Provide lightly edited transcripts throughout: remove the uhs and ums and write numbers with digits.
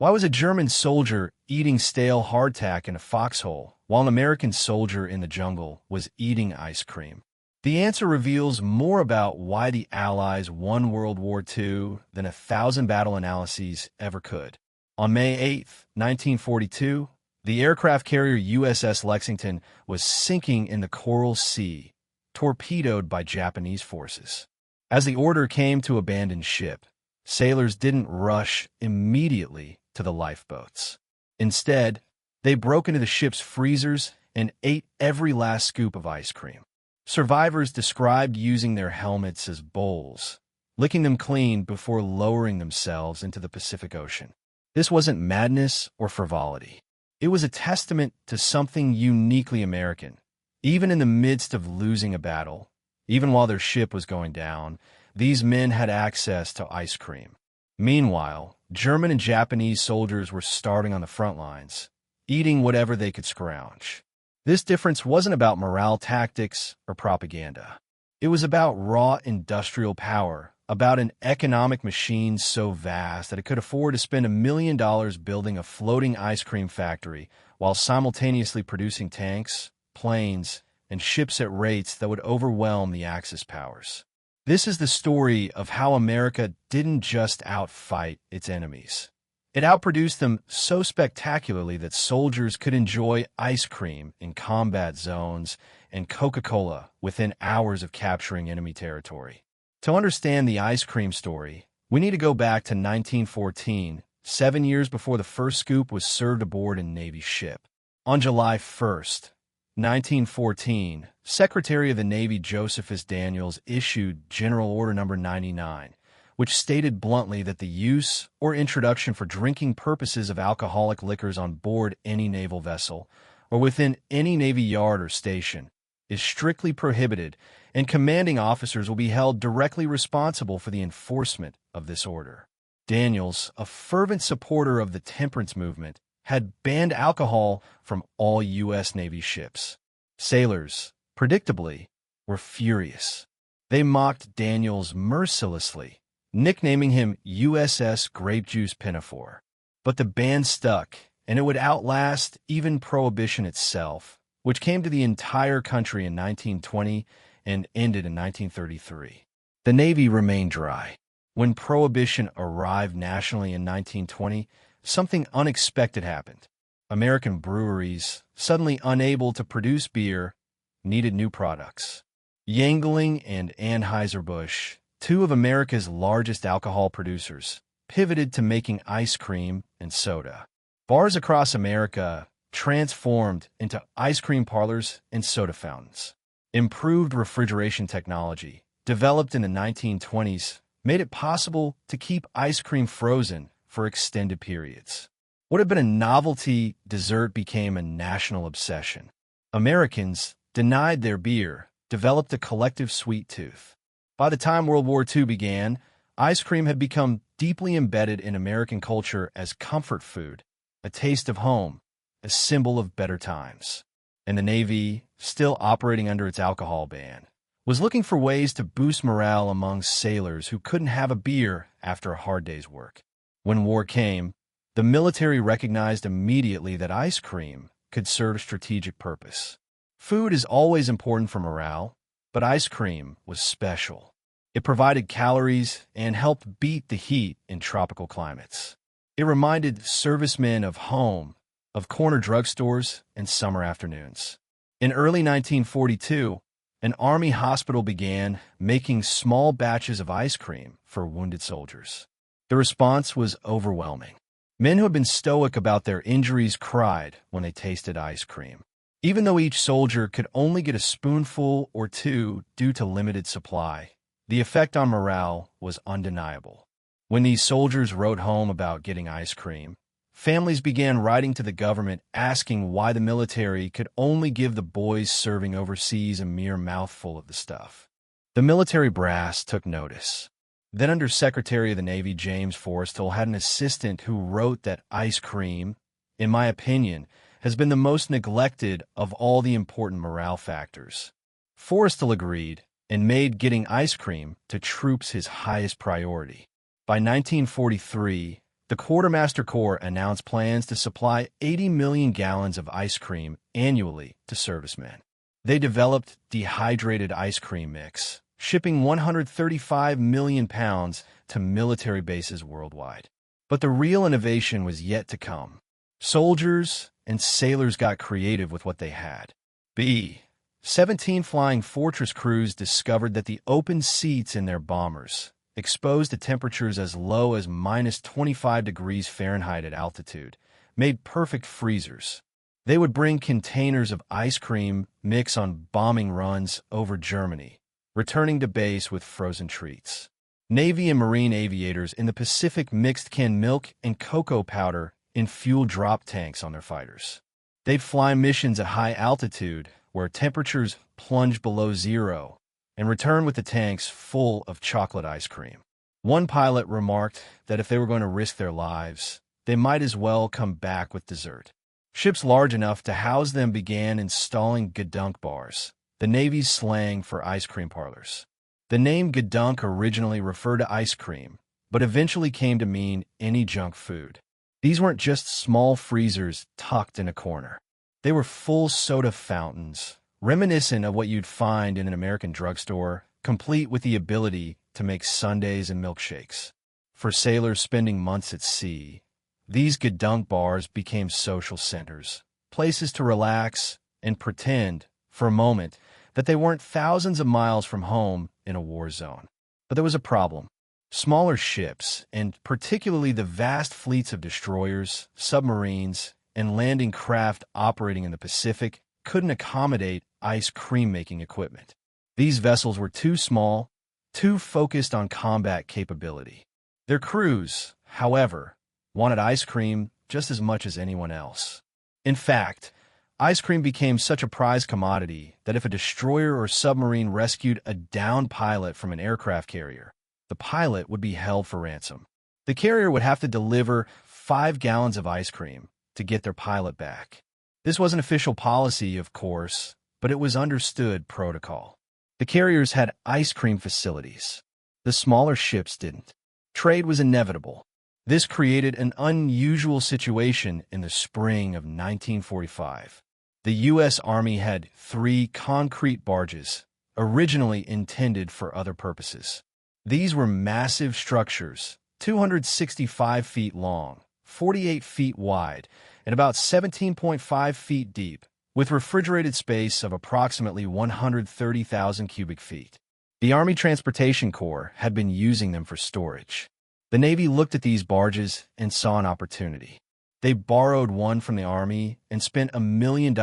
Why was a German soldier eating stale hardtack in a foxhole, while an American soldier in the jungle was eating ice cream? The answer reveals more about why the Allies won World War II than 1,000 battle analyses ever could. On May 8, 1942, the aircraft carrier USS Lexington was sinking in the Coral Sea, torpedoed by Japanese forces. As the order came to abandon ship, sailors didn't rush immediately to the lifeboats. Instead, they broke into the ship's freezers and ate every last scoop of ice cream. Survivors described using their helmets as bowls, licking them clean before lowering themselves into the Pacific Ocean. This wasn't madness or frivolity. It was a testament to something uniquely American. Even in the midst of losing a battle, even while their ship was going down, these men had access to ice cream. Meanwhile, German and Japanese soldiers were starving on the front lines, eating whatever they could scrounge. This difference wasn't about morale tactics or propaganda. It was about raw industrial power, about an economic machine so vast that it could afford to spend $1 million building a floating ice cream factory while simultaneously producing tanks, planes, and ships at rates that would overwhelm the Axis powers. This is the story of how America didn't just outfight its enemies. It outproduced them so spectacularly that soldiers could enjoy ice cream in combat zones and Coca Cola within hours of capturing enemy territory. To understand the ice cream story, we need to go back to 1914, 7 years before the first scoop was served aboard a Navy ship. On July 1st, 1914, Secretary of the Navy Josephus Daniels issued General Order No. 99, which stated bluntly that the use or introduction for drinking purposes of alcoholic liquors on board any naval vessel or within any Navy yard or station is strictly prohibited, and commanding officers will be held directly responsible for the enforcement of this order. Daniels, a fervent supporter of the temperance movement, had banned alcohol from all U.S. Navy ships. Sailors, predictably, were furious. They mocked Daniels mercilessly, nicknaming him USS Grape Juice Pinafore. But the ban stuck, and it would outlast even Prohibition itself, which came to the entire country in 1920 and ended in 1933. The Navy remained dry. When Prohibition arrived nationally in 1920, something unexpected happened. American breweries, suddenly unable to produce beer, needed new products. Yuengling and Anheuser-Busch, two of America's largest alcohol producers, pivoted to making ice cream and soda. Bars across America transformed into ice cream parlors and soda fountains. Improved refrigeration technology, developed in the 1920s, made it possible to keep ice cream frozen for extended periods. What had been a novelty dessert became a national obsession. Americans, denied their beer, developed a collective sweet tooth. By the time World War II began, ice cream had become deeply embedded in American culture as comfort food, a taste of home, a symbol of better times. And the Navy, still operating under its alcohol ban, was looking for ways to boost morale among sailors who couldn't have a beer after a hard day's work. When war came, the military recognized immediately that ice cream could serve a strategic purpose. Food is always important for morale, but ice cream was special. It provided calories and helped beat the heat in tropical climates. It reminded servicemen of home, of corner drugstores and summer afternoons. In early 1942, an Army hospital began making small batches of ice cream for wounded soldiers. The response was overwhelming. Men who had been stoic about their injuries cried when they tasted ice cream. Even though each soldier could only get a spoonful or two due to limited supply, the effect on morale was undeniable. When these soldiers wrote home about getting ice cream, families began writing to the government asking why the military could only give the boys serving overseas a mere mouthful of the stuff. The military brass took notice. Then Under Secretary of the Navy James Forrestal had an assistant who wrote that ice cream, in my opinion, has been the most neglected of all the important morale factors. Forrestal agreed and made getting ice cream to troops his highest priority. By 1943, The Quartermaster Corps announced plans to supply 80 million gallons of ice cream annually to servicemen. They developed dehydrated ice cream mix, shipping 135 million pounds to military bases worldwide. But the real innovation was yet to come. Soldiers and sailors got creative with what they had. B-17 Flying Fortress crews discovered that the open seats in their bombers, exposed to temperatures as low as minus 25 degrees Fahrenheit at altitude, made perfect freezers. They would bring containers of ice cream mix on bombing runs over Germany, returning to base with frozen treats. Navy and Marine aviators in the Pacific mixed canned milk and cocoa powder in fuel drop tanks on their fighters. They'd fly missions at high altitude, where temperatures plunged below zero, and return with the tanks full of chocolate ice cream. One pilot remarked that if they were going to risk their lives, they might as well come back with dessert. Ships large enough to house them began installing gadunk bars, the Navy's slang for ice cream parlors. The name gadunk originally referred to ice cream, but eventually came to mean any junk food. These weren't just small freezers tucked in a corner. They were full soda fountains, reminiscent of what you'd find in an American drugstore, complete with the ability to make sundaes and milkshakes. For sailors spending months at sea, these gadunk bars became social centers, places to relax and pretend, for a moment, that they weren't thousands of miles from home in a war zone. But there was a problem. Smaller ships, and particularly the vast fleets of destroyers, submarines, and landing craft operating in the Pacific, couldn't accommodate ice cream-making equipment. These vessels were too small, too focused on combat capability. Their crews, however, wanted ice cream just as much as anyone else. In fact, ice cream became such a prized commodity that if a destroyer or submarine rescued a downed pilot from an aircraft carrier, the pilot would be held for ransom. The carrier would have to deliver 5 gallons of ice cream to get their pilot back. This wasn't official policy, of course, but it was understood protocol. The carriers had ice cream facilities. The smaller ships didn't. Trade was inevitable. This created an unusual situation in the spring of 1945. The U.S. Army had 3 concrete barges, originally intended for other purposes. These were massive structures, 265 feet long, 48 feet wide, and about 17.5 feet deep, with refrigerated space of approximately 130,000 cubic feet. The Army Transportation Corps had been using them for storage. The Navy looked at these barges and saw an opportunity. They borrowed one from the Army and spent $1 million,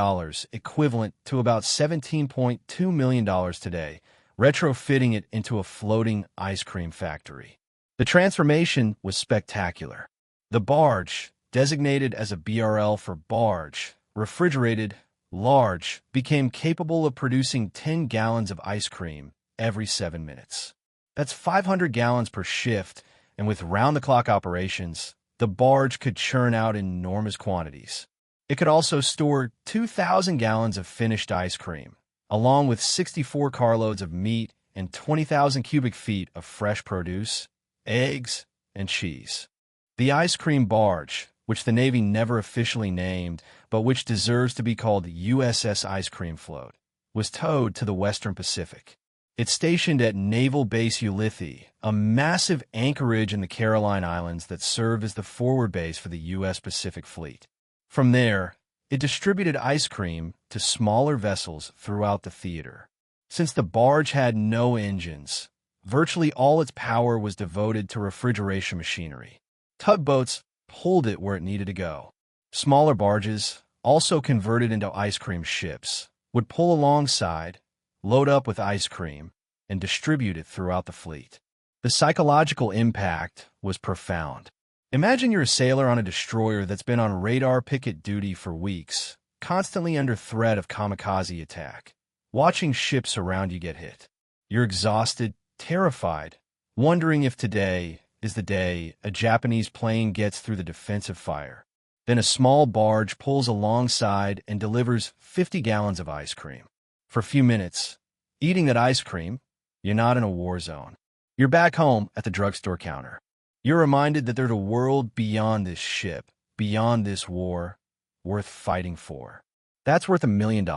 equivalent to about $17.2 million today, retrofitting it into a floating ice cream factory. The transformation was spectacular. The barge, designated as a BRL for barge, refrigerated, large, became capable of producing 10 gallons of ice cream every 7 minutes. That's 500 gallons per shift, and with round-the-clock operations, the barge could churn out enormous quantities. It could also store 2,000 gallons of finished ice cream, along with 64 carloads of meat and 20,000 cubic feet of fresh produce, eggs, and cheese. The ice cream barge, which the Navy never officially named, but which deserves to be called USS Ice Cream Float, was towed to the Western Pacific. It's stationed at Naval Base Ulithi, a massive anchorage in the Caroline Islands that served as the forward base for the U.S. Pacific Fleet. From there, it distributed ice cream to smaller vessels throughout the theater. Since the barge had no engines, virtually all its power was devoted to refrigeration machinery. Tugboats pulled it where it needed to go. Smaller barges, also converted into ice cream ships, would pull alongside, load up with ice cream, and distribute it throughout the fleet. The psychological impact was profound. Imagine you're a sailor on a destroyer that's been on radar picket duty for weeks, constantly under threat of kamikaze attack, watching ships around you get hit. You're exhausted, terrified, wondering if today is the day a Japanese plane gets through the defensive fire. Then a small barge pulls alongside and delivers 50 gallons of ice cream. For a few minutes, eating that ice cream, you're not in a war zone. You're back home at the drugstore counter. You're reminded that there's a world beyond this ship, beyond this war, worth fighting for. That's worth $1 million.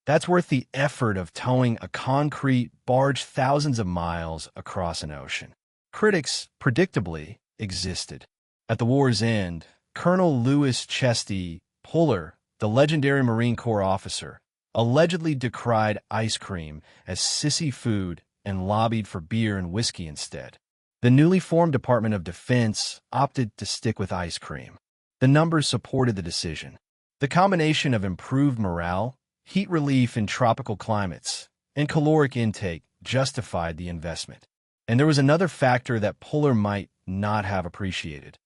That's worth the effort of towing a concrete barge thousands of miles across an ocean. Critics, predictably, existed. At the war's end, Colonel Louis Chesty Puller, the legendary Marine Corps officer, allegedly decried ice cream as sissy food and lobbied for beer and whiskey instead. The newly formed Department of Defense opted to stick with ice cream. The numbers supported the decision. The combination of improved morale, heat relief in tropical climates, and caloric intake justified the investment. And there was another factor that Puller might not have appreciated.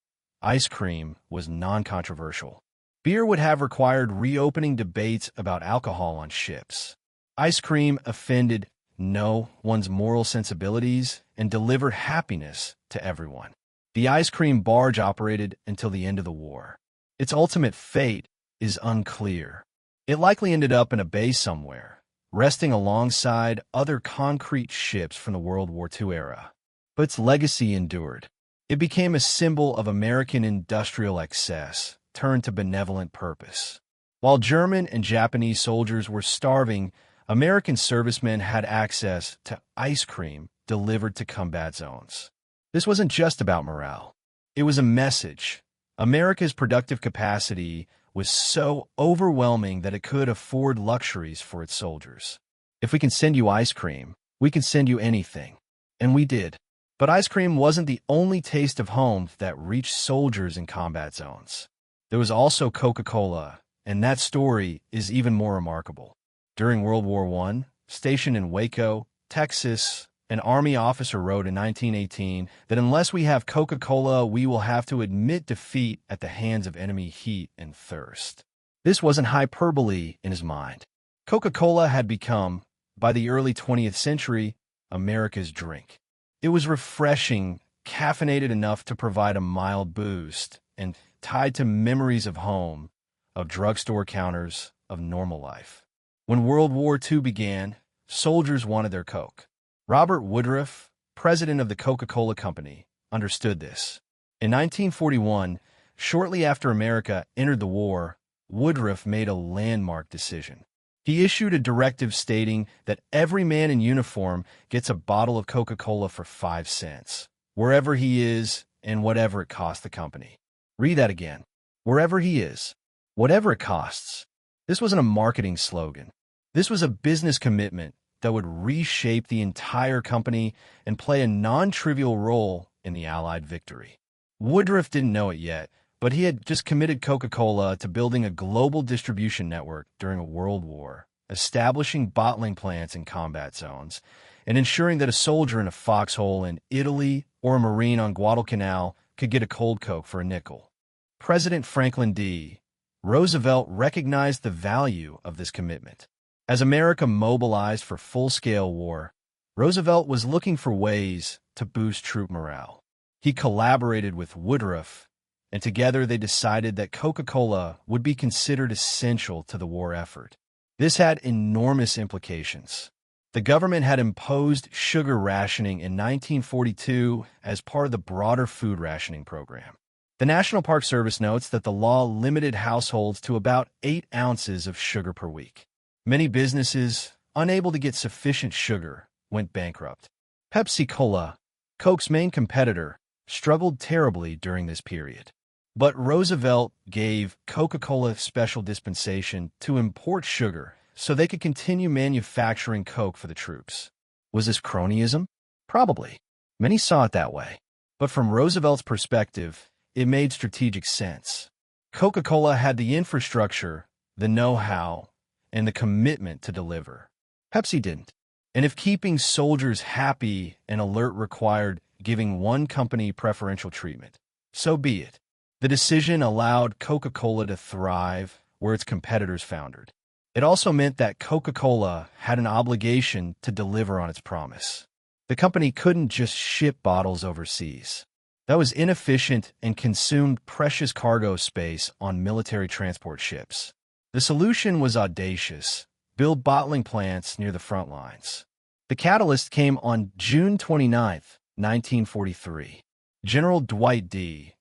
Ice cream was non-controversial. Beer would have required reopening debates about alcohol on ships. Ice cream offended no one's moral sensibilities and delivered happiness to everyone. The ice cream barge operated until the end of the war. Its ultimate fate is unclear. It likely ended up in a bay somewhere, resting alongside other concrete ships from the World War II era. But its legacy endured. It became a symbol of American industrial excess, turned to benevolent purpose. While German and Japanese soldiers were starving, American servicemen had access to ice cream delivered to combat zones. This wasn't just about morale. It was a message. America's productive capacity was so overwhelming that it could afford luxuries for its soldiers. If we can send you ice cream, we can send you anything. And we did. But ice cream wasn't the only taste of home that reached soldiers in combat zones. There was also Coca Cola, and that story is even more remarkable. During World War I, stationed in Waco, Texas, an Army officer wrote in 1918 that unless we have Coca Cola, we will have to admit defeat at the hands of enemy heat and thirst. This wasn't hyperbole in his mind. Coca Cola had become, by the early 20th century, America's drink. It was refreshing, caffeinated enough to provide a mild boost, and tied to memories of home, of drugstore counters, of normal life. When World War II began, soldiers wanted their Coke. Robert Woodruff, president of the Coca Cola Company, understood this. In 1941, shortly after America entered the war, Woodruff made a landmark decision. He issued a directive stating that every man in uniform gets a bottle of Coca Cola for 5 cents, wherever he is and whatever it costs the company. Read that again. Wherever he is, whatever it costs. This wasn't a marketing slogan. This was a business commitment that would reshape the entire company and play a non-trivial role in the Allied victory. Woodruff didn't know it yet, but he had just committed Coca-Cola to building a global distribution network during a world war, establishing bottling plants in combat zones, and ensuring that a soldier in a foxhole in Italy or a Marine on Guadalcanal could get a cold Coke for a nickel. President Franklin D. Roosevelt recognized the value of this commitment. As America mobilized for full-scale war, Roosevelt was looking for ways to boost troop morale. He collaborated with Woodruff, and together they decided that Coca-Cola would be considered essential to the war effort. This had enormous implications. The government had imposed sugar rationing in 1942 as part of the broader food rationing program. The National Park Service notes that the law limited households to about 8 ounces of sugar per week. Many businesses, unable to get sufficient sugar, went bankrupt. Pepsi Cola, Coke's main competitor, struggled terribly during this period. But Roosevelt gave Coca-Cola special dispensation to import sugar so they could continue manufacturing Coke for the troops. Was this cronyism? Probably. Many saw it that way. But from Roosevelt's perspective, it made strategic sense. Coca-Cola had the infrastructure, the know-how, and the commitment to deliver. Pepsi didn't. And if keeping soldiers happy and alert required giving one company preferential treatment, so be it. The decision allowed Coca-Cola to thrive where its competitors foundered. It also meant that Coca-Cola had an obligation to deliver on its promise. The company couldn't just ship bottles overseas. That was inefficient and consumed precious cargo space on military transport ships. The solution was audacious: build bottling plants near the front lines. The catalyst came on June 29, 1943. General Dwight D.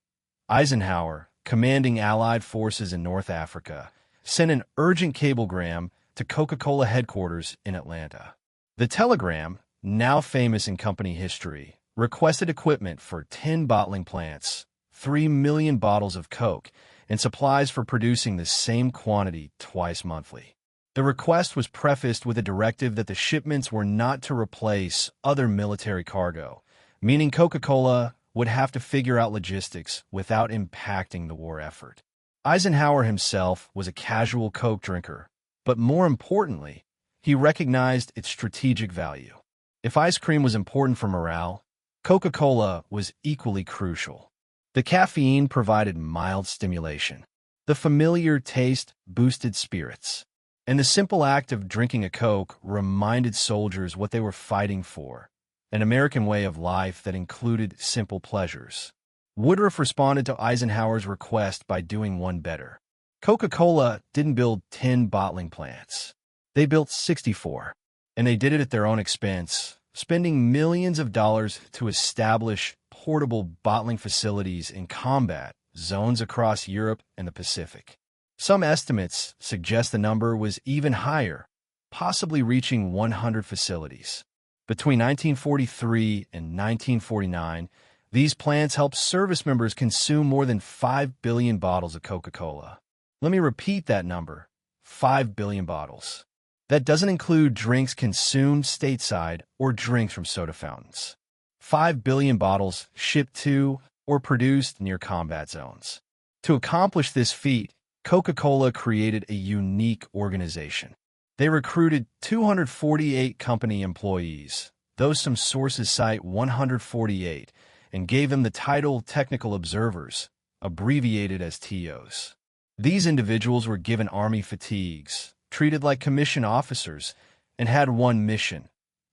Eisenhower, commanding Allied forces in North Africa, sent an urgent cablegram to Coca Cola headquarters in Atlanta. The telegram, now famous in company history, requested equipment for 10 bottling plants, 3 million bottles of Coke, and supplies for producing the same quantity twice monthly. The request was prefaced with a directive that the shipments were not to replace other military cargo, meaning Coca-Cola would have to figure out logistics without impacting the war effort. Eisenhower himself was a casual Coke drinker, but more importantly, he recognized its strategic value. If ice cream was important for morale, Coca-Cola was equally crucial. The caffeine provided mild stimulation. The familiar taste boosted spirits. And the simple act of drinking a Coke reminded soldiers what they were fighting for, an American way of life that included simple pleasures. Woodruff responded to Eisenhower's request by doing one better. Coca-Cola didn't build 10 bottling plants. They built 64, and they did it at their own expense, spending millions of dollars to establish portable bottling facilities in combat zones across Europe and the Pacific. Some estimates suggest the number was even higher, possibly reaching 100 facilities. Between 1943 and 1949, these plants helped service members consume more than 5 billion bottles of Coca-Cola. Let me repeat that number, 5 billion bottles. That doesn't include drinks consumed stateside or drinks from soda fountains. 5 billion bottles shipped to or produced near combat zones. To accomplish this feat, Coca-Cola created a unique organization. They recruited 248 company employees, though some sources cite 148, and gave them the title Technical Observers, abbreviated as TOs. These individuals were given Army fatigues, treated like commissioned officers, and had one mission: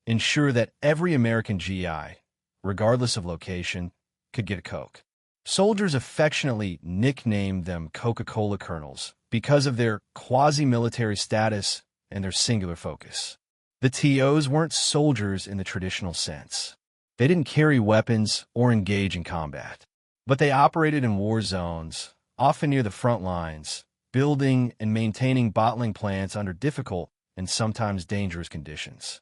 ensure that every American GI, regardless of location, could get a Coke. Soldiers affectionately nicknamed them Coca-Cola colonels because of their quasi-military status and their singular focus. The TOs weren't soldiers in the traditional sense. They didn't carry weapons or engage in combat, but they operated in war zones, often near the front lines, building and maintaining bottling plants under difficult and sometimes dangerous conditions.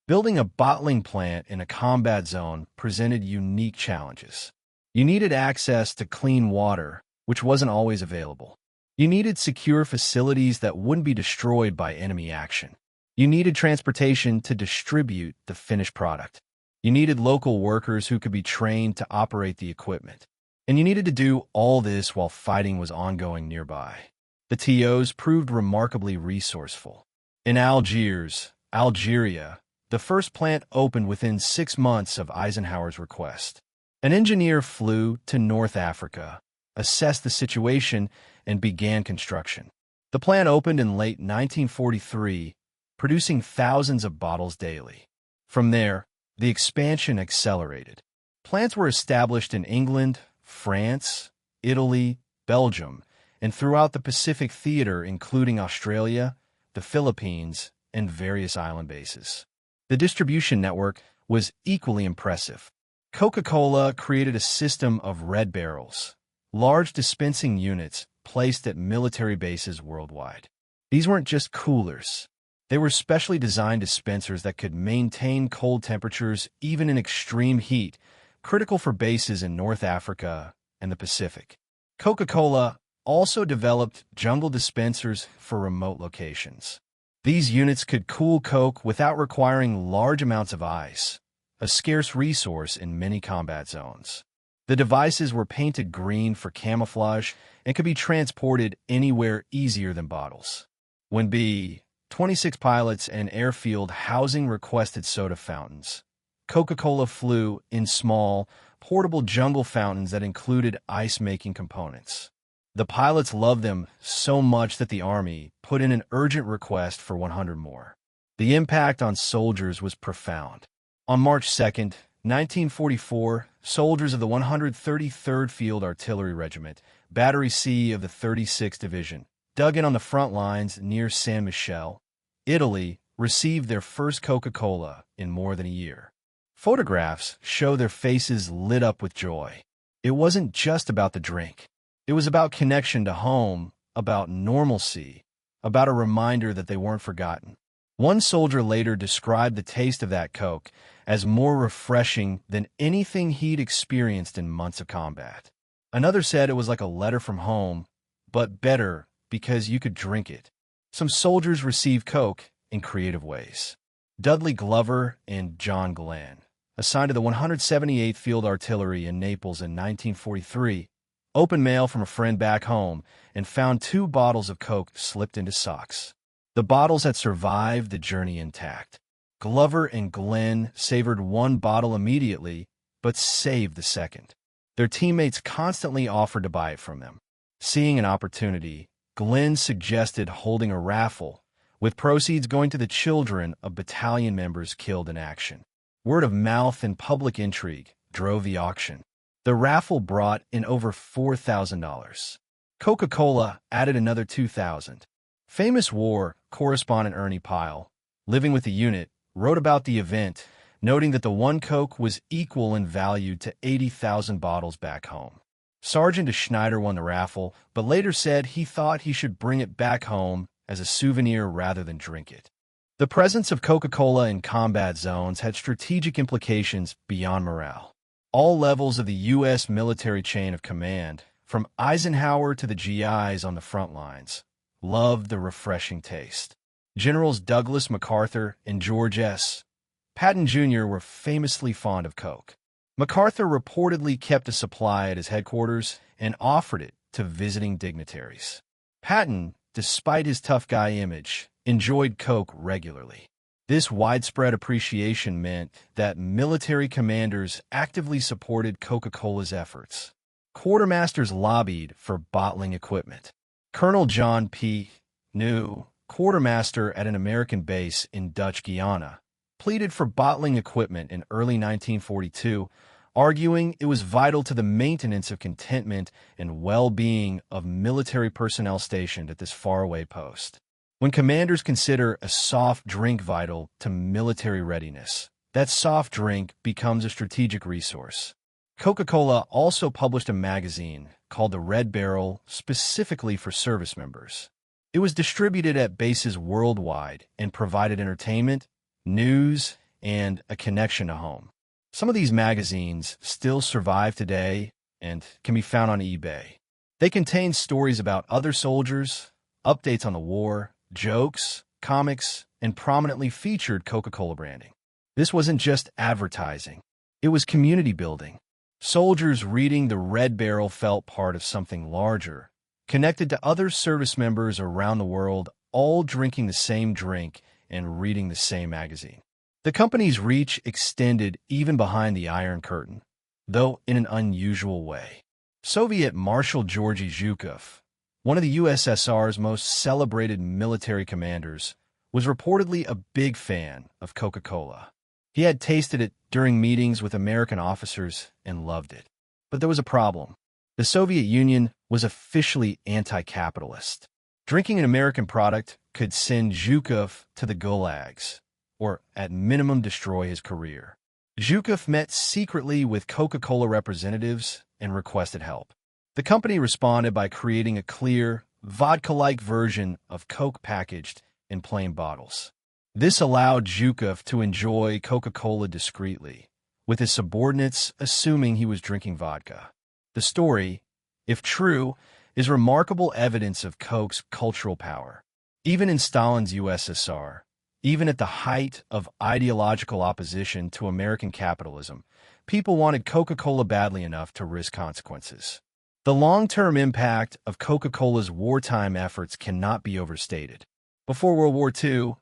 Building a bottling plant in a combat zone presented unique challenges. You needed access to clean water, which wasn't always available. You needed secure facilities that wouldn't be destroyed by enemy action. You needed transportation to distribute the finished product. You needed local workers who could be trained to operate the equipment. And you needed to do all this while fighting was ongoing nearby. The TOs proved remarkably resourceful. In Algiers, Algeria, the first plant opened within 6 months of Eisenhower's request. An engineer flew to North Africa, assessed the situation, and began construction. The plant opened in late 1943, producing thousands of bottles daily. From there, the expansion accelerated. Plants were established in England, France, Italy, Belgium, and throughout the Pacific theater, including Australia, the Philippines, and various island bases. The distribution network was equally impressive. Coca-Cola created a system of red barrels, large dispensing units placed at military bases worldwide. These weren't just coolers. They were specially designed dispensers that could maintain cold temperatures even in extreme heat, critical for bases in North Africa and the Pacific. Coca-Cola also developed jungle dispensers for remote locations. These units could cool Coke without requiring large amounts of ice, a scarce resource in many combat zones. The devices were painted green for camouflage and could be transported anywhere easier than bottles. When B-26 pilots and airfield housing requested soda fountains, Coca-Cola flew in small, portable jungle fountains that included ice-making components. The pilots loved them so much that the Army put in an urgent request for 100 more. The impact on soldiers was profound. On March 2, 1944, soldiers of the 133rd Field Artillery Regiment, Battery C of the 36th Division, dug in on the front lines near San Michele, Italy, received their first Coca-Cola in more than a year. Photographs show their faces lit up with joy. It wasn't just about the drink. It was about connection to home, about normalcy, about a reminder that they weren't forgotten. One soldier later described the taste of that Coke as more refreshing than anything he'd experienced in months of combat. Another said it was like a letter from home, but better because you could drink it. Some soldiers received Coke in creative ways. Dudley Glover and John Glenn, assigned to the 178th Field Artillery in Naples in 1943, opened mail from a friend back home and found 2 bottles of Coke slipped into socks. The bottles had survived the journey intact. Glover and Glenn savored 1 bottle immediately, but saved the second. Their teammates constantly offered to buy it from them. Seeing an opportunity, Glenn suggested holding a raffle, with proceeds going to the children of battalion members killed in action. Word of mouth and public intrigue drove the auction. The raffle brought in over $4,000. Coca Cola added another $2,000. Famous war correspondent Ernie Pyle, living with the unit, wrote about the event, noting that the 1 Coke was equal in value to 80,000 bottles back home. Sergeant Schneider won the raffle, but later said he thought he should bring it back home as a souvenir rather than drink it. The presence of Coca-Cola in combat zones had strategic implications beyond morale. All levels of the U.S. military chain of command, from Eisenhower to the GIs on the front lines, loved the refreshing taste. Generals Douglas MacArthur and George S. Patton Jr. were famously fond of Coke. MacArthur reportedly kept a supply at his headquarters and offered it to visiting dignitaries. Patton, despite his tough guy image, enjoyed Coke regularly. This widespread appreciation meant that military commanders actively supported Coca-Cola's efforts. Quartermasters lobbied for bottling equipment. Colonel John P. New, quartermaster at an American base in Dutch Guiana, pleaded for bottling equipment in early 1942, arguing it was vital to the maintenance of contentment and well-being of military personnel stationed at this faraway post. When commanders consider a soft drink vital to military readiness, that soft drink becomes a strategic resource. Coca-Cola also published a magazine called The Red Barrel specifically for service members. It was distributed at bases worldwide and provided entertainment, news, and a connection to home. Some of these magazines still survive today and can be found on eBay. They contain stories about other soldiers, updates on the war, jokes, comics, and prominently featured Coca-Cola branding. This wasn't just advertising. It was community building. Soldiers reading the Red Barrel felt part of something larger, connected to other service members around the world, all drinking the same drink and reading the same magazine. The company's reach extended even behind the Iron Curtain, though in an unusual way. Soviet Marshal Georgy Zhukov, one of the USSR's most celebrated military commanders, was reportedly a big fan of Coca-Cola. He had tasted it during meetings with American officers and loved it. But there was a problem. The Soviet Union was officially anti-capitalist. Drinking an American product could send Zhukov to the gulags, or at minimum destroy his career. Zhukov met secretly with Coca-Cola representatives and requested help. The company responded by creating a clear, vodka-like version of Coke packaged in plain bottles. This allowed Zhukov to enjoy Coca-Cola discreetly, with his subordinates assuming he was drinking vodka. The story, if true, is remarkable evidence of Coke's cultural power. Even in Stalin's USSR, even at the height of ideological opposition to American capitalism, people wanted Coca-Cola badly enough to risk consequences. The long-term impact of Coca-Cola's wartime efforts cannot be overstated. Before World War II,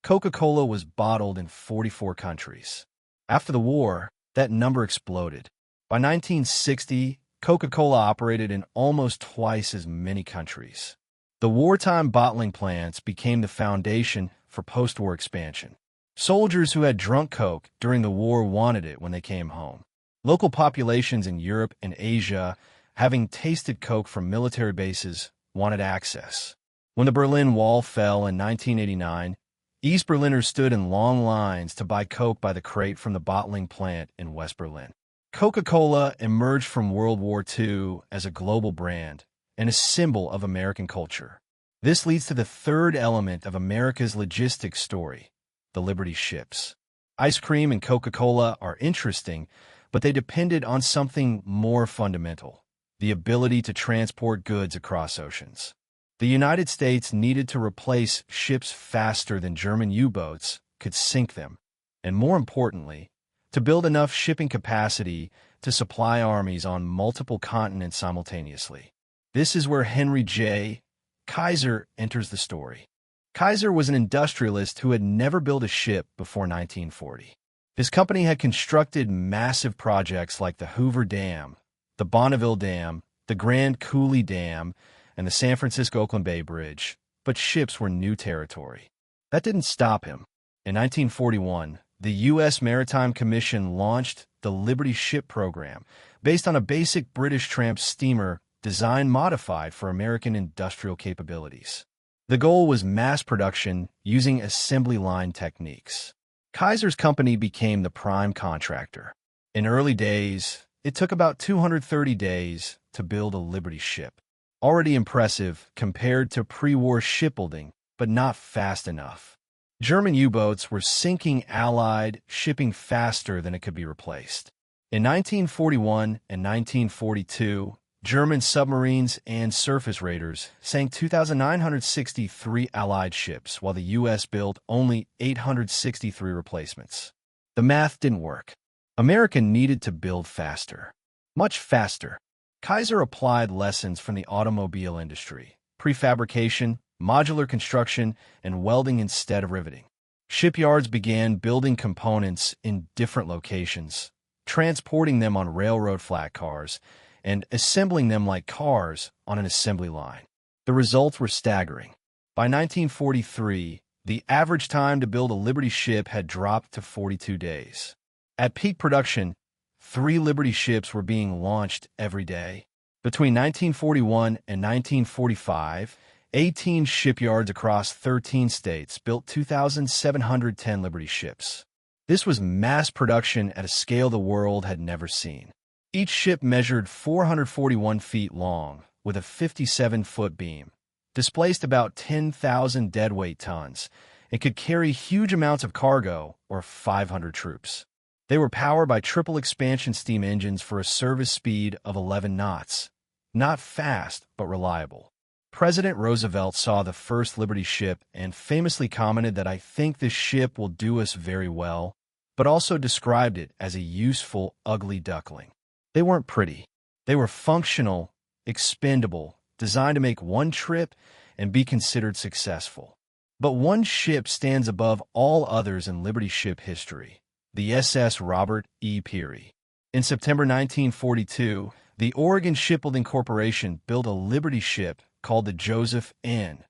Coca-Cola was bottled in 44 countries. After the war, that number exploded. By 1960, Coca-Cola operated in almost twice as many countries. The wartime bottling plants became the foundation for post-war expansion. Soldiers who had drunk Coke during the war wanted it when they came home. Local populations in Europe and Asia, having tasted Coke from military bases, wanted access. When the Berlin Wall fell in 1989, East Berliners stood in long lines to buy Coke by the crate from the bottling plant in West Berlin. Coca Cola emerged from World War II as a global brand and a symbol of American culture. This leads to the third element of America's logistics story, the Liberty ships. Ice cream and Coca Cola are interesting, but they depended on something more fundamental: the ability to transport goods across oceans. The United States needed to replace ships faster than German U-boats could sink them, and more importantly, to build enough shipping capacity to supply armies on multiple continents simultaneously. This is where Henry J. Kaiser enters the story. Kaiser was an industrialist who had never built a ship before 1940. His company had constructed massive projects like the Hoover Dam, the Bonneville Dam, the Grand Coulee Dam, and the San Francisco-Oakland Bay Bridge, but ships were new territory. That didn't stop him. In 1941, the U.S. Maritime Commission launched the Liberty Ship Program, based on a basic British tramp steamer designed modified for American industrial capabilities. The goal was mass production using assembly line techniques. Kaiser's company became the prime contractor. In early days, it took about 230 days to build a Liberty ship. Already impressive compared to pre-war shipbuilding, but not fast enough. German U-boats were sinking Allied shipping faster than it could be replaced. In 1941 and 1942, German submarines and surface raiders sank 2,963 Allied ships, while the U.S. built only 863 replacements. The math didn't work. America needed to build faster. Much faster. Kaiser applied lessons from the automobile industry: prefabrication, modular construction, and welding instead of riveting. Shipyards began building components in different locations, transporting them on railroad flat cars, and assembling them like cars on an assembly line. The results were staggering. By 1943, the average time to build a Liberty ship had dropped to 42 days. At peak production, 3 Liberty ships were being launched every day. Between 1941 and 1945, 18 shipyards across 13 states built 2,710 Liberty ships. This was mass production at a scale the world had never seen. Each ship measured 441 feet long, with a 57-foot beam, displaced about 10,000 deadweight tons, and could carry huge amounts of cargo, or 500 troops. They were powered by triple expansion steam engines for a service speed of 11 knots. Not fast, but reliable. President Roosevelt saw the first Liberty ship and famously commented that, "I think this ship will do us very well," but also described it as a useful, ugly duckling. They weren't pretty. They were functional, expendable, designed to make one trip and be considered successful. But one ship stands above all others in Liberty ship history: the SS Robert E. Peary. In September 1942, the Oregon Shipbuilding Corporation built a Liberty ship called the Joseph N.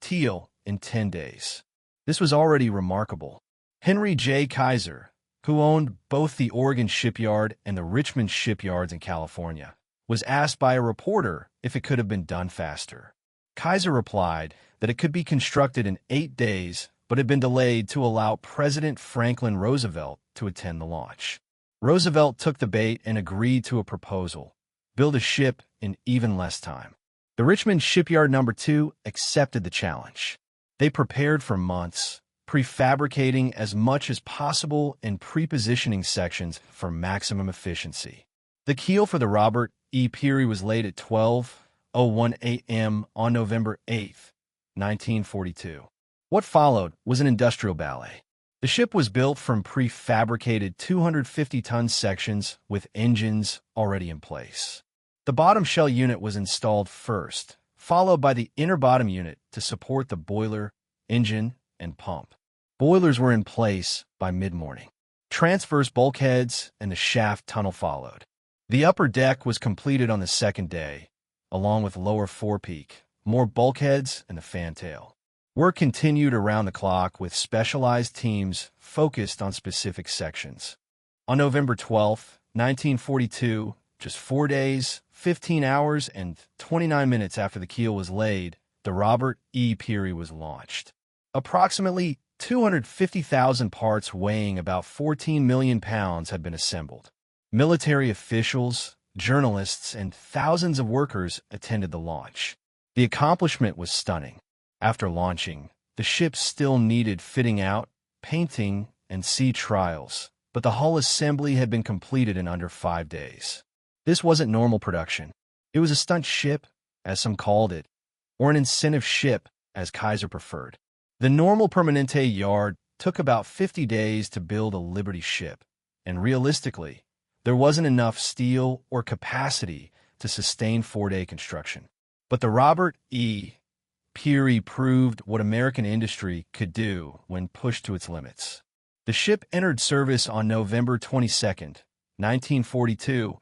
Teal in 10 days. This was already remarkable. Henry J. Kaiser, who owned both the Oregon Shipyard and the Richmond Shipyards in California, was asked by a reporter if it could have been done faster. Kaiser replied that it could be constructed in 8 days, but had been delayed to allow President Franklin Roosevelt to attend the launch. Roosevelt took the bait and agreed to a proposal: build a ship in even less time. The Richmond Shipyard No. 2 accepted the challenge. They prepared for months, prefabricating as much as possible and prepositioning sections for maximum efficiency. The keel for the Robert E. Peary was laid at 12:01 a.m. on November 8, 1942. What followed was an industrial ballet. The ship was built from prefabricated 250-ton sections with engines already in place. The bottom shell unit was installed first, followed by the inner bottom unit to support the boiler, engine, and pump. Boilers were in place by mid-morning. Transverse bulkheads and the shaft tunnel followed. The upper deck was completed on the second day, along with lower forepeak, more bulkheads, and the fantail. Work continued around the clock with specialized teams focused on specific sections. On November 12, 1942, just 4 days, 15 hours, and 29 minutes after the keel was laid, the Robert E. Peary was launched. Approximately 250,000 parts weighing about 14 million pounds had been assembled. Military officials, journalists, and thousands of workers attended the launch. The accomplishment was stunning. After launching, the ship still needed fitting out, painting, and sea trials, but the hull assembly had been completed in under 5 days. This wasn't normal production. It was a stunt ship, as some called it, or an incentive ship, as Kaiser preferred. The normal Permanente yard took about 50 days to build a Liberty ship, and realistically, there wasn't enough steel or capacity to sustain 4-day construction. But the Robert E. Peary proved what American industry could do when pushed to its limits. The ship entered service on November 22, 1942,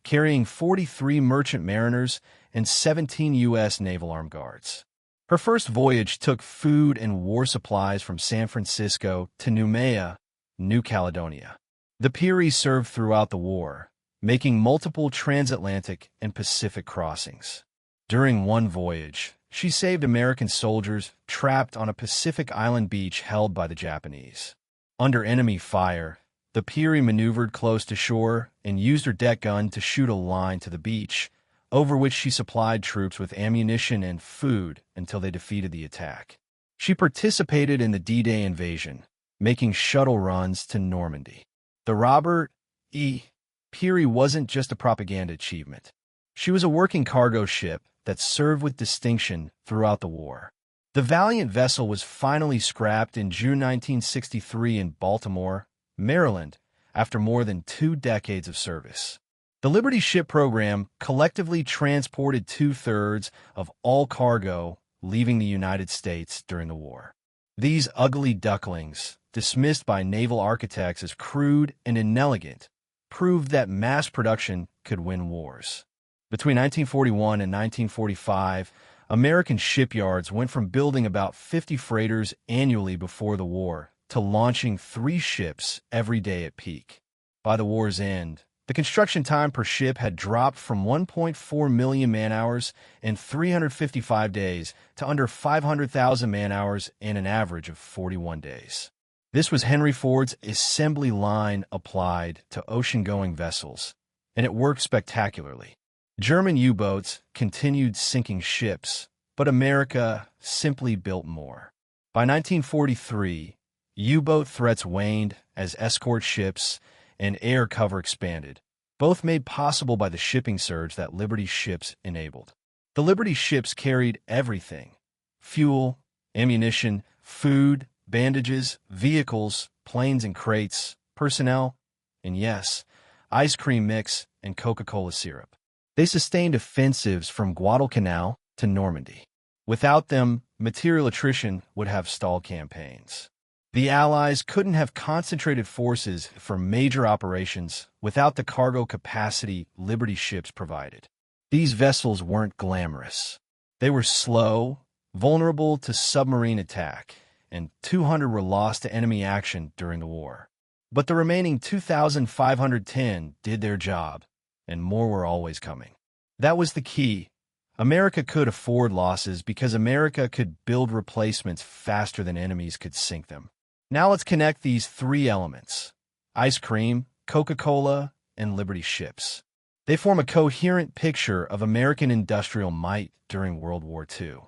carrying 43 merchant mariners and 17 U.S. Naval Armed Guards. Her first voyage took food and war supplies from San Francisco to Noumea, New Caledonia. The Peary served throughout the war, making multiple transatlantic and Pacific crossings. During one voyage, she saved American soldiers trapped on a Pacific island beach held by the Japanese. Under enemy fire, the Peary maneuvered close to shore and used her deck gun to shoot a line to the beach, over which she supplied troops with ammunition and food until they defeated the attack. She participated in the D-Day invasion, making shuttle runs to Normandy. The Robert E. Peary wasn't just a propaganda achievement. She was a working cargo ship that served with distinction throughout the war. The valiant vessel was finally scrapped in June 1963 in Baltimore, Maryland, after more than 2 decades of service. The Liberty ship program collectively transported 2/3 of all cargo leaving the United States during the war. These ugly ducklings, dismissed by naval architects as crude and inelegant, proved that mass production could win wars. Between 1941 and 1945, American shipyards went from building about 50 freighters annually before the war to launching 3 ships every day at peak. By the war's end, the construction time per ship had dropped from 1.4 million man-hours in 355 days to under 500,000 man-hours in an average of 41 days. This was Henry Ford's assembly line applied to ocean-going vessels, and it worked spectacularly. German U-boats continued sinking ships, but America simply built more. By 1943, U-boat threats waned as escort ships and air cover expanded, both made possible by the shipping surge that Liberty ships enabled. The Liberty ships carried everything: fuel, ammunition, food, bandages, vehicles, planes and crates, personnel, and yes, ice cream mix and Coca Cola syrup. They sustained offensives from Guadalcanal to Normandy. Without them, material attrition would have stalled campaigns. The Allies couldn't have concentrated forces for major operations without the cargo capacity Liberty ships provided. These vessels weren't glamorous. They were slow, vulnerable to submarine attack, and 200 were lost to enemy action during the war. But the remaining 2,510 did their job, and more were always coming. That was the key. America could afford losses because America could build replacements faster than enemies could sink them. Now let's connect these 3 elements: ice cream, Coca Cola, and Liberty ships. They form a coherent picture of American industrial might during World War II.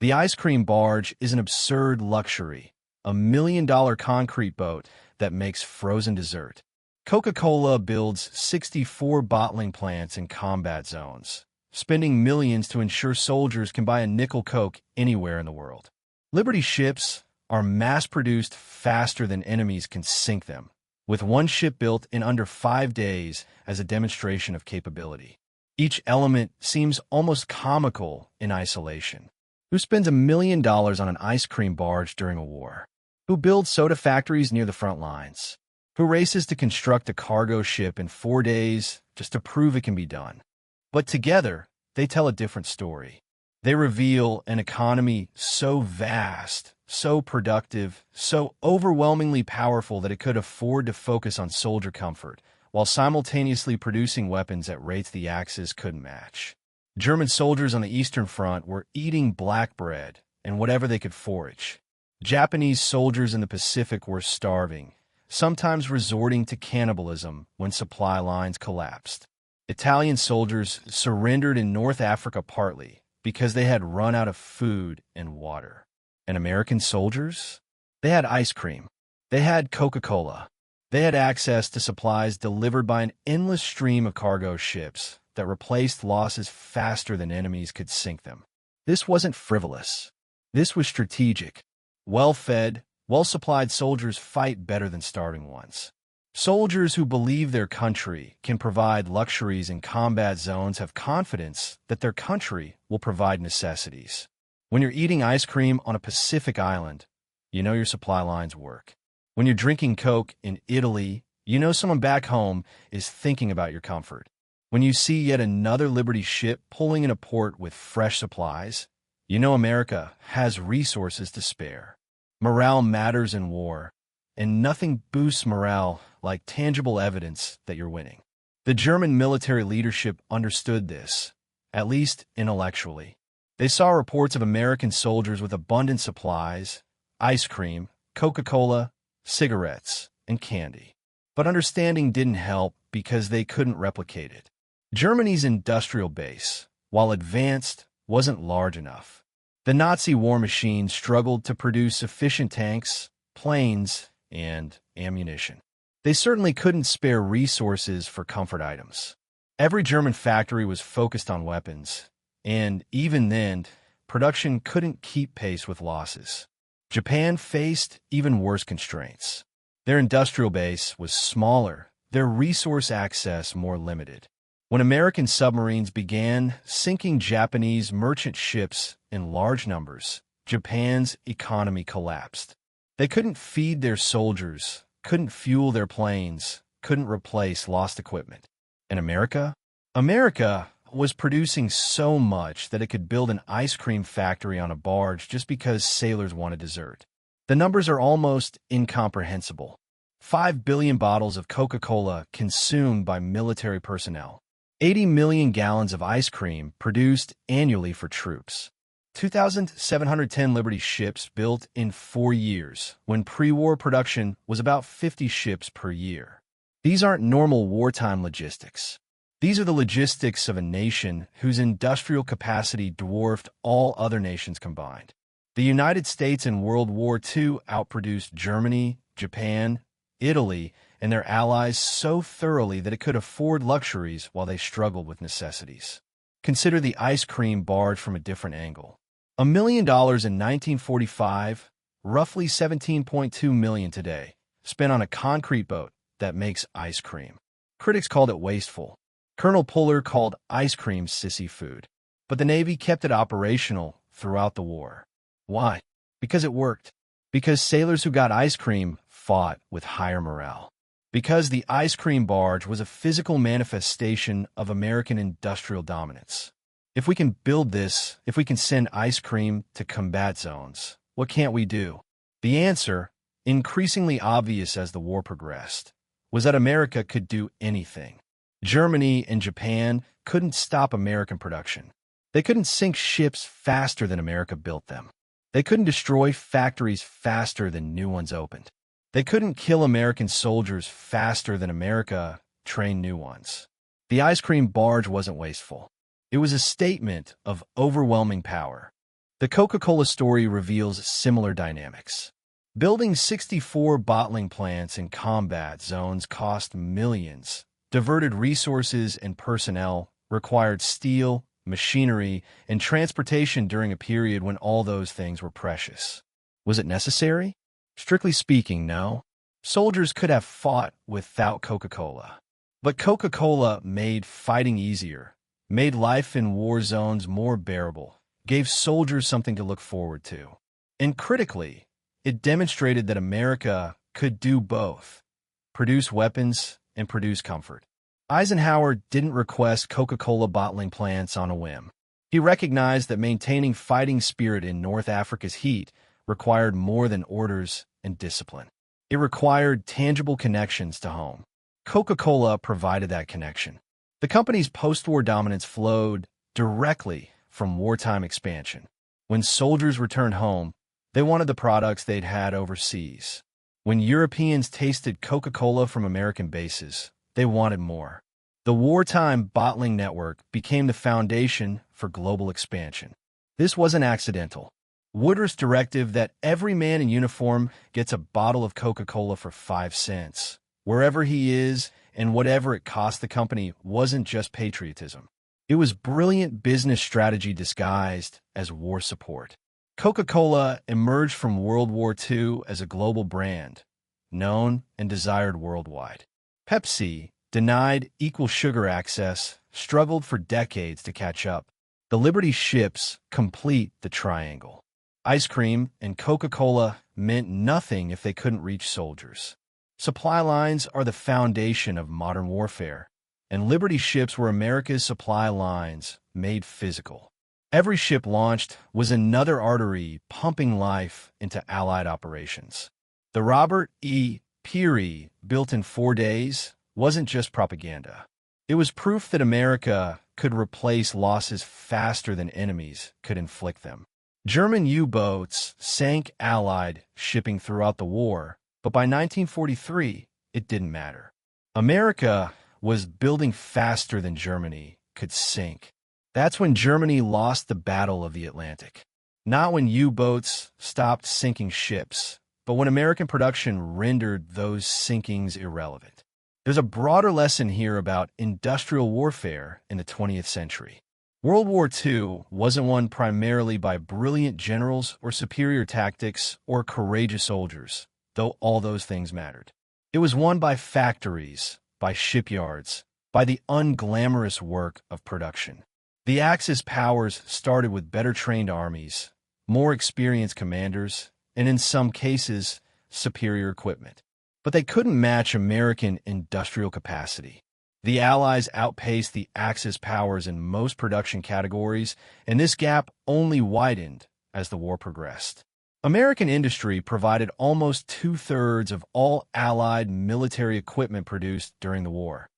The ice cream barge is an absurd luxury, a $1 million concrete boat that makes frozen dessert. Coca Cola builds 64 bottling plants in combat zones, spending millions to ensure soldiers can buy a nickel Coke anywhere in the world. Liberty ships are mass-produced faster than enemies can sink them, with one ship built in under 5 days as a demonstration of capability. Each element seems almost comical in isolation. Who spends $1 million on an ice cream barge during a war? Who builds soda factories near the front lines? Who races to construct a cargo ship in 4 days just to prove it can be done? But together, they tell a different story. They reveal an economy so vast, so productive, so overwhelmingly powerful that it could afford to focus on soldier comfort, while simultaneously producing weapons at rates the Axis couldn't match. German soldiers on the Eastern Front were eating black bread and whatever they could forage. Japanese soldiers in the Pacific were starving, sometimes resorting to cannibalism when supply lines collapsed. Italian soldiers surrendered in North Africa partly because they had run out of food and water. And American soldiers? They had ice cream. They had Coca Cola. They had access to supplies delivered by an endless stream of cargo ships that replaced losses faster than enemies could sink them. This wasn't frivolous. This was strategic. Well-fed, well-supplied soldiers fight better than starving ones. Soldiers who believe their country can provide luxuries in combat zones have confidence that their country will provide necessities. When you're eating ice cream on a Pacific island, you know your supply lines work. When you're drinking Coke in Italy, you know someone back home is thinking about your comfort. When you see yet another Liberty ship pulling in a port with fresh supplies, you know America has resources to spare. Morale matters in war, and nothing boosts morale like tangible evidence that you're winning. The German military leadership understood this, at least intellectually. They saw reports of American soldiers with abundant supplies, ice cream, Coca Cola, cigarettes, and candy. But understanding didn't help because they couldn't replicate it. Germany's industrial base, while advanced, wasn't large enough. The Nazi war machine struggled to produce sufficient tanks, planes, and ammunition. They certainly couldn't spare resources for comfort items. Every German factory was focused on weapons, and even then, production couldn't keep pace with losses. Japan faced even worse constraints. Their industrial base was smaller, their resource access more limited. When American submarines began sinking Japanese merchant ships in large numbers, Japan's economy collapsed. They couldn't feed their soldiers, couldn't fuel their planes, couldn't replace lost equipment. And America? America was producing so much that it could build an ice cream factory on a barge just because sailors wanted dessert. The numbers are almost incomprehensible. 5 billion bottles of Coca Cola consumed by military personnel. 80 million gallons of ice cream produced annually for troops. 2,710 Liberty ships built in 4 years, when pre-war production was about 50 ships per year. These aren't normal wartime logistics. These are the logistics of a nation whose industrial capacity dwarfed all other nations combined. The United States in World War II outproduced Germany, Japan, Italy, and their allies so thoroughly that it could afford luxuries while they struggled with necessities. Consider the ice cream barge from a different angle. $1 million in 1945, roughly $17.2 million today, spent on a concrete boat that makes ice cream. Critics called it wasteful. Colonel Puller called ice cream sissy food. But the Navy kept it operational throughout the war. Why? Because it worked. Because sailors who got ice cream fought with higher morale. Because the ice cream barge was a physical manifestation of American industrial dominance. If we can build this, if we can send ice cream to combat zones, what can't we do? The answer, increasingly obvious as the war progressed, was that America could do anything. Germany and Japan couldn't stop American production. They couldn't sink ships faster than America built them. They couldn't destroy factories faster than new ones opened. They couldn't kill American soldiers faster than America trained new ones. The ice cream barge wasn't wasteful. It was a statement of overwhelming power. The Coca Cola story reveals similar dynamics. Building 64 bottling plants in combat zones cost millions, diverted resources and personnel, required steel, machinery, and transportation during a period when all those things were precious. Was it necessary? Strictly speaking, no. Soldiers could have fought without Coca Cola. But Coca Cola made fighting easier, made life in war zones more bearable, gave soldiers something to look forward to. And critically, it demonstrated that America could do both, produce weapons and produce comfort. Eisenhower didn't request Coca Cola bottling plants on a whim. He recognized that maintaining fighting spirit in North Africa's heat required more than orders and discipline. It required tangible connections to home. Coca Cola provided that connection. The company's post-war dominance flowed directly from wartime expansion. When soldiers returned home, they wanted the products they'd had overseas. When Europeans tasted Coca Cola from American bases, they wanted more. The wartime bottling network became the foundation for global expansion. This wasn't accidental. Woodruff's directive that every man in uniform gets a bottle of Coca Cola for 5 cents, wherever he is and whatever it cost the company, wasn't just patriotism. It was brilliant business strategy disguised as war support. Coca Cola emerged from World War II as a global brand, known and desired worldwide. Pepsi, denied equal sugar access, struggled for decades to catch up. The Liberty ships complete the triangle. Ice cream and Coca-Cola meant nothing if they couldn't reach soldiers. Supply lines are the foundation of modern warfare, and Liberty ships were America's supply lines made physical. Every ship launched was another artery pumping life into Allied operations. The Robert E. Peary, built in 4 days, wasn't just propaganda. It was proof that America could replace losses faster than enemies could inflict them. German U-boats sank Allied shipping throughout the war, but by 1943, it didn't matter. America was building faster than Germany could sink. That's when Germany lost the Battle of the Atlantic. Not when U-boats stopped sinking ships, but when American production rendered those sinkings irrelevant. There's a broader lesson here about industrial warfare in the 20th century. World War II wasn't won primarily by brilliant generals or superior tactics or courageous soldiers, though all those things mattered. It was won by factories, by shipyards, by the unglamorous work of production. The Axis powers started with better-trained armies, more experienced commanders, and in some cases, superior equipment. But they couldn't match American industrial capacity. The Allies outpaced the Axis powers in most production categories, and this gap only widened as the war progressed. American industry provided almost 2/3 of all Allied military equipment produced during the war.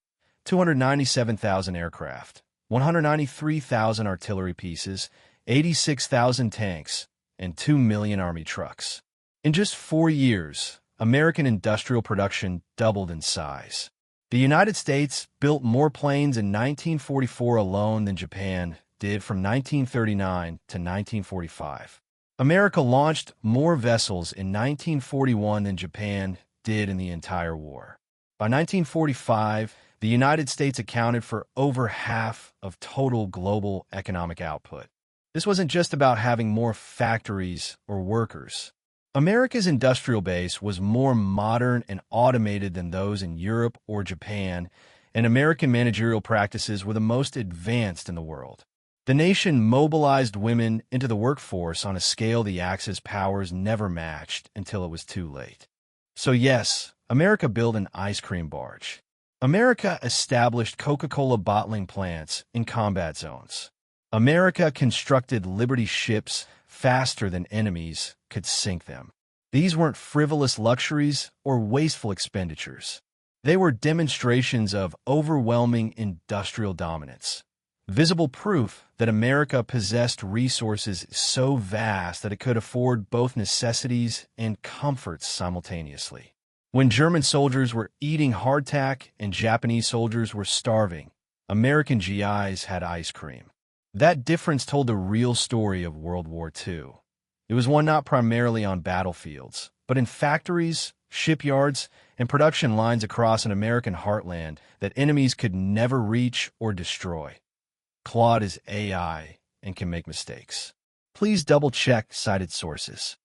297,000 aircraft, 193,000 artillery pieces, 86,000 tanks, and 2 million Army trucks. In just 4 years, American industrial production doubled in size. The United States built more planes in 1944 alone than Japan did from 1939 to 1945. America launched more vessels in 1941 than Japan did in the entire war. By 1945, the United States accounted for over half of total global economic output. This wasn't just about having more factories or workers. America's industrial base was more modern and automated than those in Europe or Japan, and American managerial practices were the most advanced in the world. The nation mobilized women into the workforce on a scale the Axis powers never matched until it was too late. So yes, America built an ice cream barge. America established Coca-Cola bottling plants in combat zones. America constructed Liberty ships faster than enemies could sink them. These weren't frivolous luxuries or wasteful expenditures. They were demonstrations of overwhelming industrial dominance, visible proof that America possessed resources so vast that it could afford both necessities and comforts simultaneously. When German soldiers were eating hardtack and Japanese soldiers were starving, American GIs had ice cream. That difference told the real story of World War II. It was one not primarily on battlefields, but in factories, shipyards, and production lines across an American heartland that enemies could never reach or destroy. Claude is AI and can make mistakes. Please double-check cited sources.